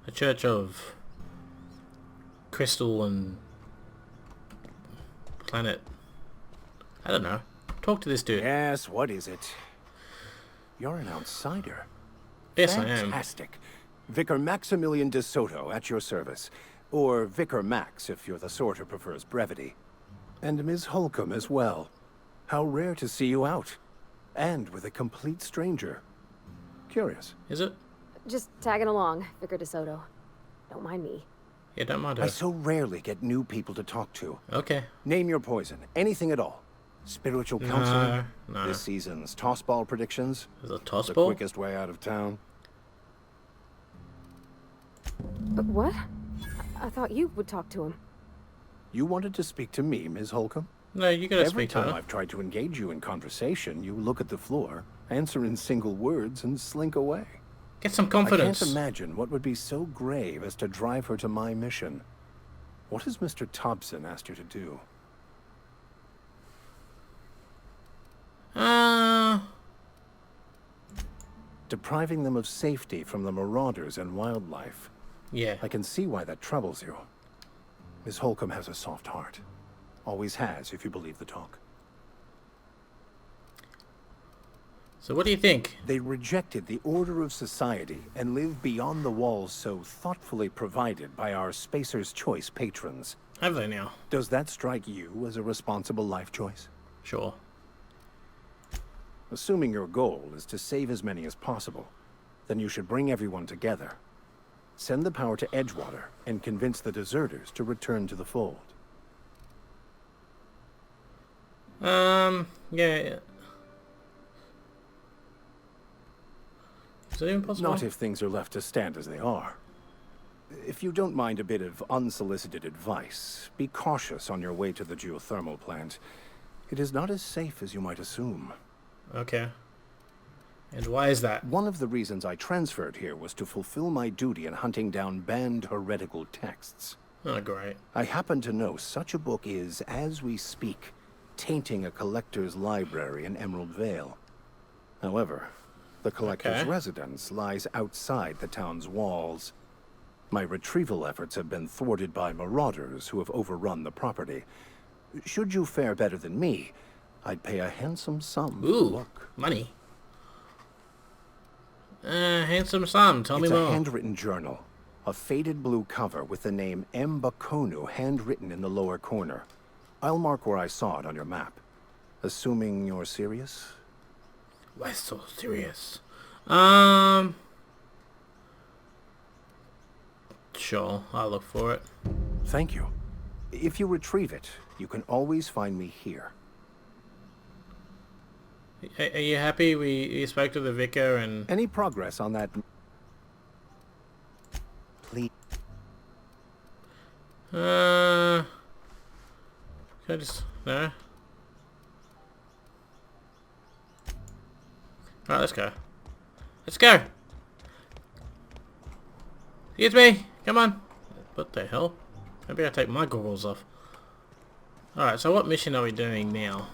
a church of crystal and planet. I don't know. Talk to this dude. Yes, what is it? You're an outsider. Yes, I am. Fantastic. Vicar Maximilian de Soto at your service. Or Vicar Max, if you're the sort who prefers brevity. And Ms. Holcomb as well. How rare to see you out. And with a complete stranger. Curious. Is it? Just tagging along, Vicar DeSoto. Don't mind me. Yeah, don't mind her. I so rarely get new people to talk to. Okay. Name your poison. Anything at all. Spiritual counseling. No. This season's tossball predictions. Is it a toss The ball? quickest way out of town. What? I thought you would talk to him. You wanted to speak to me, Ms. Holcomb? No, you gotta Every speak to time her. I've tried to engage you in conversation, you look at the floor, answer in single words, and slink away. Get some confidence. I can't imagine what would be so grave as to drive her to my mission. What has Mr. Thompson asked you to do? Depriving them of safety from the marauders and wildlife. Yeah. I can see why that troubles you. Miss Holcomb has a soft heart. Always has, if you believe the talk. So what do you think? They rejected the order of society and live beyond the walls so thoughtfully provided by our Spacer's Choice patrons. Have they now? Does that strike you as a responsible life choice? Sure. Assuming your goal is to save as many as possible, then you should bring everyone together. Send the power to Edgewater and convince the deserters to return to the fold. Yeah. Is it even possible? Not if things are left to stand as they are. If you don't mind a bit of unsolicited advice, be cautious on your way to the geothermal plant. It is not as safe as you might assume. Okay. And why is that? One of the reasons I transferred here was to fulfill my duty in hunting down banned heretical texts. Oh, great. I happen to know such a book is, as we speak, tainting a collector's library in Emerald Vale. However, the collector's residence lies outside the town's walls. My retrieval efforts have been thwarted by marauders who have overrun the property. Should you fare better than me, I'd pay a handsome sum for the book. Money. Handsome sum. Tell me more. It's a handwritten journal. A faded blue cover with the name M. Bakonu handwritten in the lower corner. I'll mark where I saw it on your map. Assuming you're serious? Why so serious? Sure, I'll look for it. Thank you. If you retrieve it, you can always find me here. Are you happy we spoke to the vicar and... Any progress on that... Please. Can I just... No? Alright, let's go. Let's go! Excuse me! Come on! What the hell? Maybe I take my goggles off. Alright, so what mission are we doing now?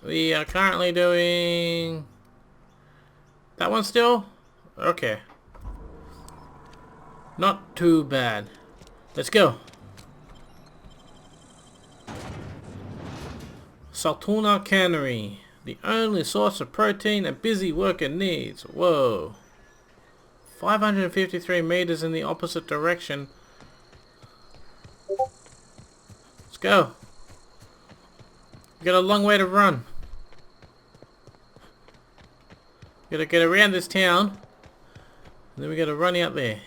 We are currently doing... that one still? Okay. Not too bad. Let's go. Saltuna Cannery. The only source of protein a busy worker needs. Whoa. 553 meters in the opposite direction. Let's go. We got a long way to run. Gotta get around this town. And then we gotta run out there.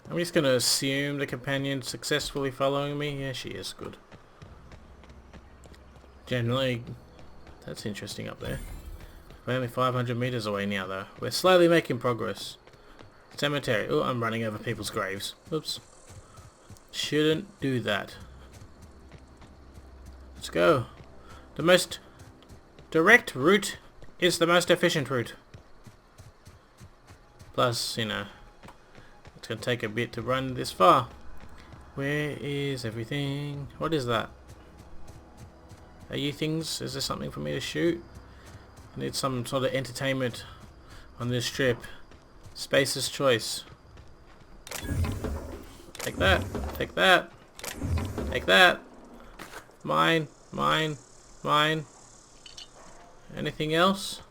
I'm just gonna assume the companion's successfully following me. Yeah, she is. Good. Generally, that's interesting up there. We're only 500 meters away now, though. We're slowly making progress. Cemetery. Oh, I'm running over people's graves. Oops. Shouldn't do that. Let's go. The most direct route is the most efficient route. Plus, you know, it's going to take a bit to run this far. Where is everything? What is that? Are you things? Is there something for me to shoot? I need some sort of entertainment on this trip. Space's choice. Take that. Take that. Take that. Mine. Mine. Mine. Anything else?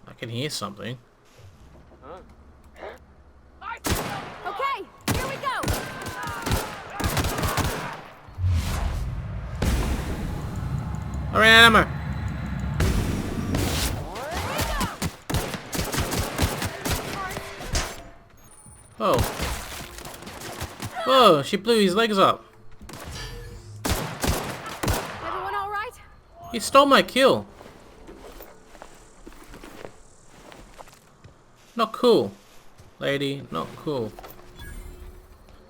I can hear something. Okay, here we go. Alright, ammo. Oh. Whoa, she blew his legs up. Everyone all right? He stole my kill. Not cool, lady. Not cool.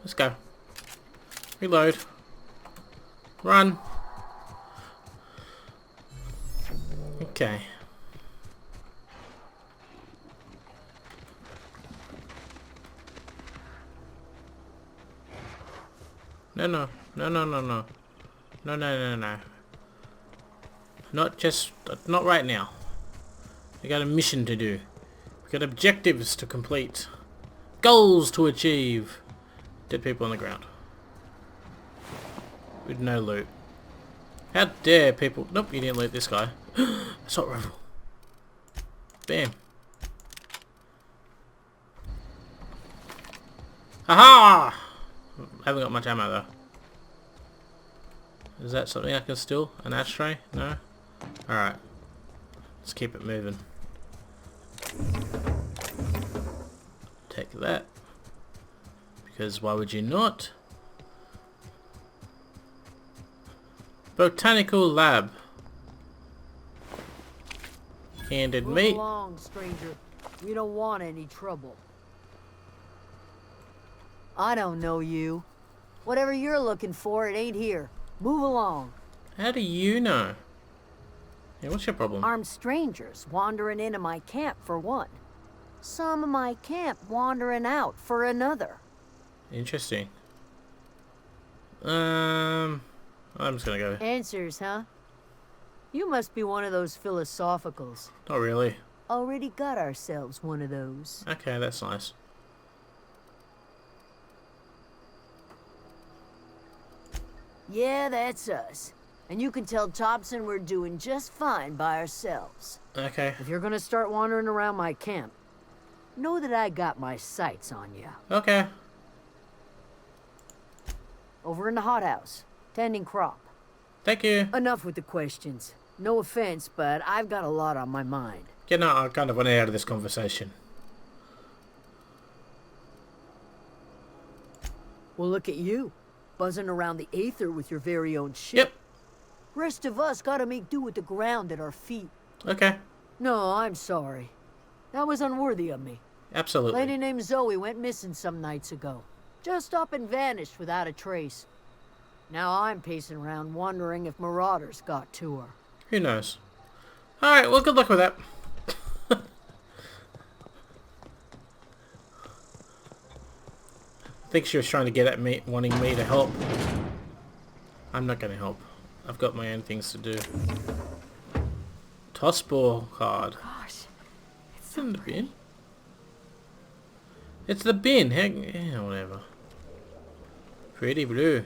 Let's go. Reload. Run. Okay. No, no. No, no, no, no. No, no, no, no. Not right now. We got a mission to do. We got objectives to complete. Goals to achieve. Dead people on the ground. With no loot. How dare people... Nope, you didn't loot this guy. Assault rifle. Bam. Haha! I haven't got much ammo though. Is that something I can steal? An ashtray? No? Alright. Let's keep it moving. Take that. Because why would you not? Botanical lab. Candid Move meat. along, stranger. We don't want any trouble. I don't know you. Whatever you're looking for, it ain't here. Move along. How do you know? Yeah, what's your problem? Armed strangers wandering into my camp for one. Some of my camp wandering out for another. Interesting. I'm just gonna go. Answers, huh? You must be one of those philosophicals. Not really. Already got ourselves one of those. Okay, that's nice. Yeah, that's us. And you can tell Thompson we're doing just fine by ourselves. Okay. If you're gonna start wandering around my camp, know that I got my sights on you. Okay. Over in the hothouse, tending crop. Thank you. Enough with the questions. No offense, but I've got a lot on my mind. Yeah, no, I kind of want out of this conversation. Well, look at you. Buzzing around the aether with your very own ship. Yep. Rest of us gotta make do with the ground at our feet. Okay. No, I'm sorry. That was unworthy of me. Absolutely. Lady named Zoe went missing some nights ago. Just up and vanished without a trace. Now I'm pacing around wondering if marauders got to her. Who knows? Alright, well, good luck with that. I think she was trying to get at me, wanting me to help. I'm not going to help. I've got my own things to do. Toss ball card. Gosh, It's in the bin. It's the bin. Heck, yeah, whatever. Pretty blue.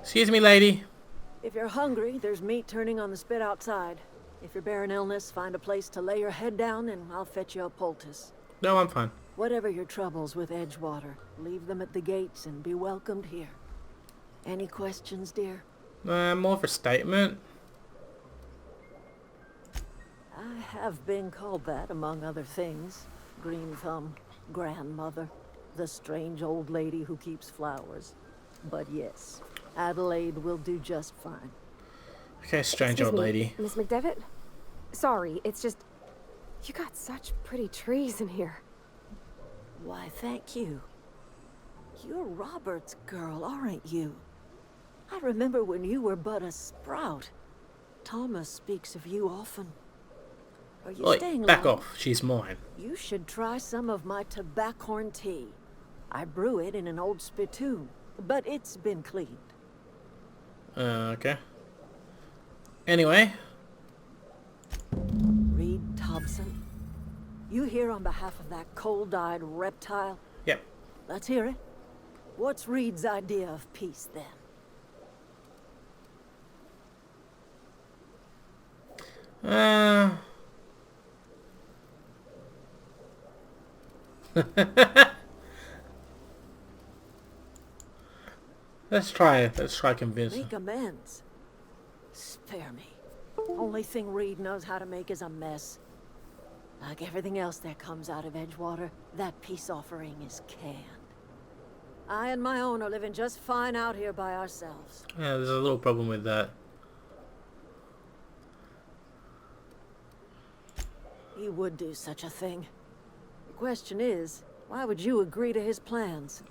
Excuse me, lady. If you're hungry, there's meat turning on the spit outside. If you're bearing illness, find a place to lay your head down and I'll fetch you a poultice. No, I'm fine. Whatever your troubles with Edgewater, leave them at the gates and be welcomed here. Any questions, dear? More of a statement. I have been called that, among other things. Green Thumb, grandmother, the strange old lady who keeps flowers. But yes, Adelaide will do just fine. Okay, strange Excuse old me, lady. Miss McDevitt? Sorry, it's just... You got such pretty trees in here. Why, thank you. You're Robert's girl, aren't you? I remember when you were but a sprout. Thomas speaks of you often. Are you Oi, staying back long? off. She's mine. You should try some of my tobaccorn tea. I brew it in an old spittoon, but it's been cleaned. Okay. Anyway. Reed Thompson. You here on behalf of that cold-eyed reptile? Yep. Let's hear it. What's Reed's idea of peace, then? Let's try convincing. Make amends. Spare me. Only thing Reed knows how to make is a mess. Like everything else that comes out of Edgewater, that peace offering is canned. I and my own are living just fine out here by ourselves. Yeah, there's a little problem with that. He would do such a thing. The question is, why would you agree to his plans?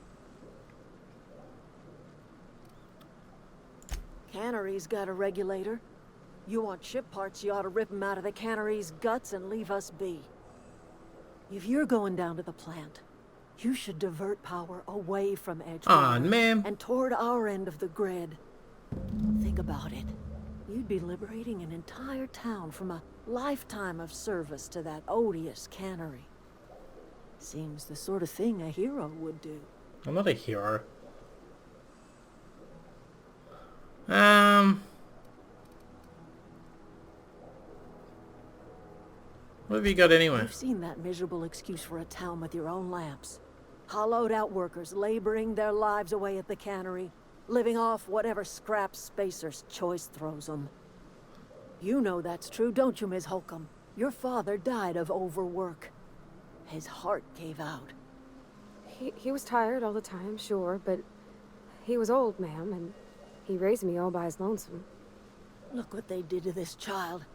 Cannery's got a regulator. You want ship parts, you ought to rip them out of the cannery's guts and leave us be. If you're going down to the plant, you should divert power away from Edgewater ma'am. and toward our end of the grid. Think about it. You'd be liberating an entire town from a lifetime of service to that odious cannery. Seems the sort of thing a hero would do. I'm not a hero. What have you got anyway? You've seen that miserable excuse for a town with your own lamps. Hollowed out workers laboring their lives away at the cannery, living off whatever scraps Spacer's choice throws them. You know that's true, don't you, Ms. Holcomb? Your father died of overwork. His heart gave out. He was tired all the time, sure, but he was old, ma'am, and he raised me all by his lonesome. Look what they did to this child.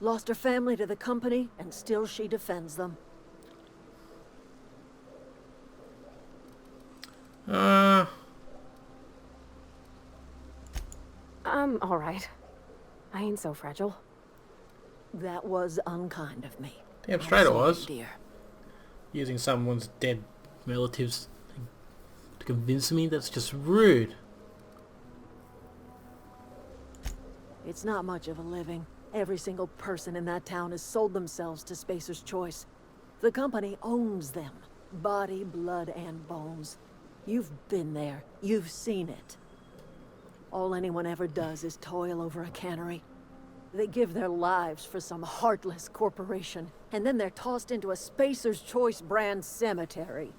Lost her family to the company, and still she defends them. I'm all right. I ain't so fragile. That was unkind of me. Damn straight it was. Dear. Using someone's dead relatives to convince me, that's just rude. It's not much of a living. Every single person in that town has sold themselves to Spacer's Choice. The company owns them. Body, blood, and bones. You've been there. You've seen it. All anyone ever does is toil over a cannery. They give their lives for some heartless corporation, and then they're tossed into a Spacer's Choice brand cemetery.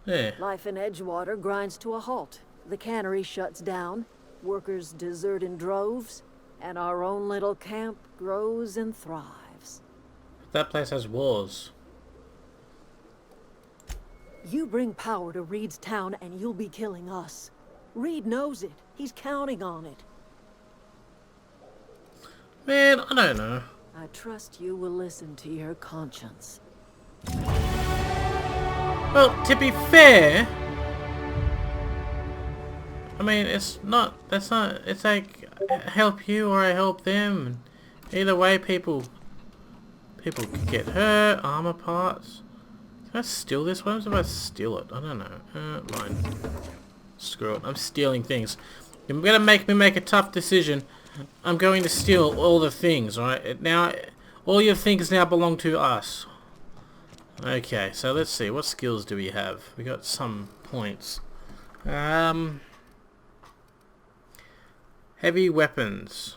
Yeah. Life in Edgewater grinds to a halt. The cannery shuts down, workers desert in droves, and our own little camp grows and thrives. That place has wars. You bring power to Reed's town and you'll be killing us. Reed knows it. He's counting on it. Man, I don't know. I trust you will listen to your conscience. Well, to be fair, I mean, it's like, I help you or I help them. Either way, people could get hurt, armor parts. Can I steal this? What happens if I steal it? I don't know. Mine. Screw it. I'm stealing things. You're gonna make me make a tough decision. I'm going to steal all the things, right? Now, all your things now belong to us. Okay, so let's see. What skills do we have? We got some points. Heavy weapons.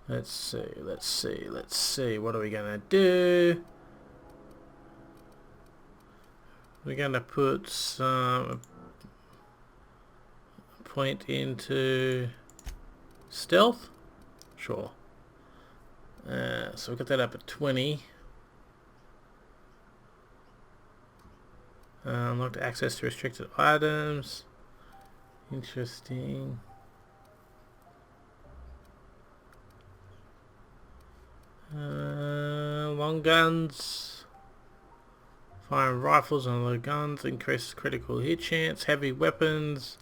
Let's see. What are we gonna do? We're gonna put some point into stealth. Sure. So we got that up at 20. Unlocked access to restricted items. Interesting. Long guns. Firing rifles and other guns increases critical hit chance. Heavy weapons.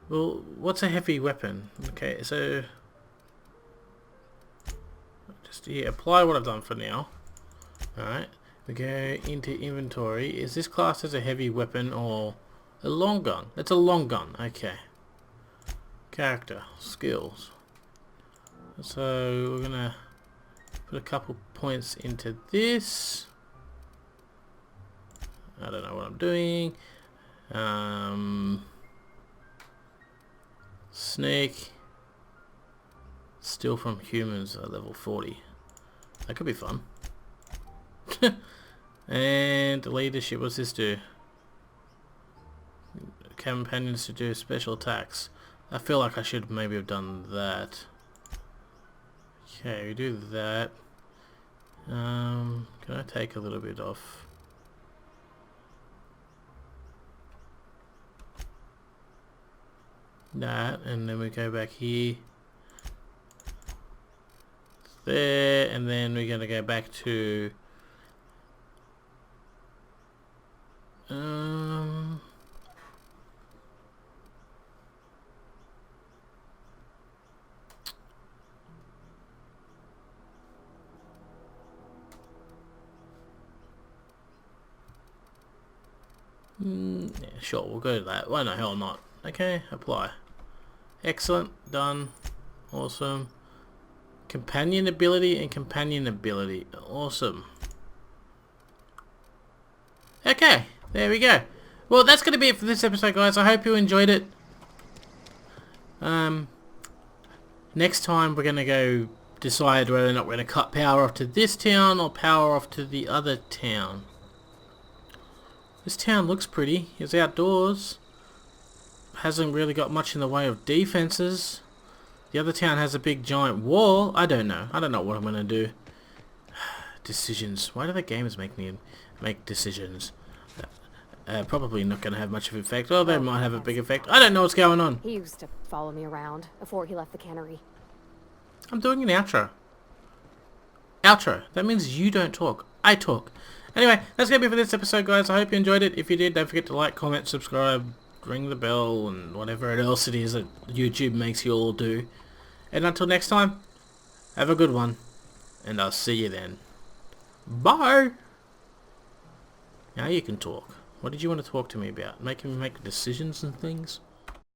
Well, what's a heavy weapon? Okay, so just here, apply what I've done for now. Alright, we go into inventory. Is this classed as a heavy weapon or a long gun? It's a long gun, okay. Character, skills. So we're gonna put a couple points into this. I don't know what I'm doing. Snake. Steal from humans at level 40. That could be fun. And leadership, what's this do? Companions to do special attacks. I feel like I should maybe have done that. Okay, we do that. Can I take a little bit off? That, and then we go back here. There, and then we're gonna go back to yeah, sure, we'll go to that. Why the hell not? Okay, apply. Excellent, done. Awesome. Companion ability and companion ability. Awesome. Okay, there we go. Well, that's going to be it for this episode, guys. I hope you enjoyed it. Next time we're going to go decide whether or not we're going to cut power off to this town or power off to the other town. This town looks pretty. It's outdoors. hasn't really got much in the way of defenses. The other town has a big giant wall. I don't know. I don't know what I'm gonna do. Decisions. Why do the games make me make decisions? Probably not gonna have much of an effect. Well, they might have a big effect. I don't know what's going on. He used to follow me around before he left the cannery. I'm doing an outro. Outro. That means you don't talk. I talk. Anyway, that's going to be for this episode, guys. I hope you enjoyed it. If you did, don't forget to like, comment, subscribe, ring the bell, and whatever else it is that YouTube makes you all do. And until next time, have a good one. And I'll see you then. Bye! Now you can talk. What did you want to talk to me about? Making me make decisions and things?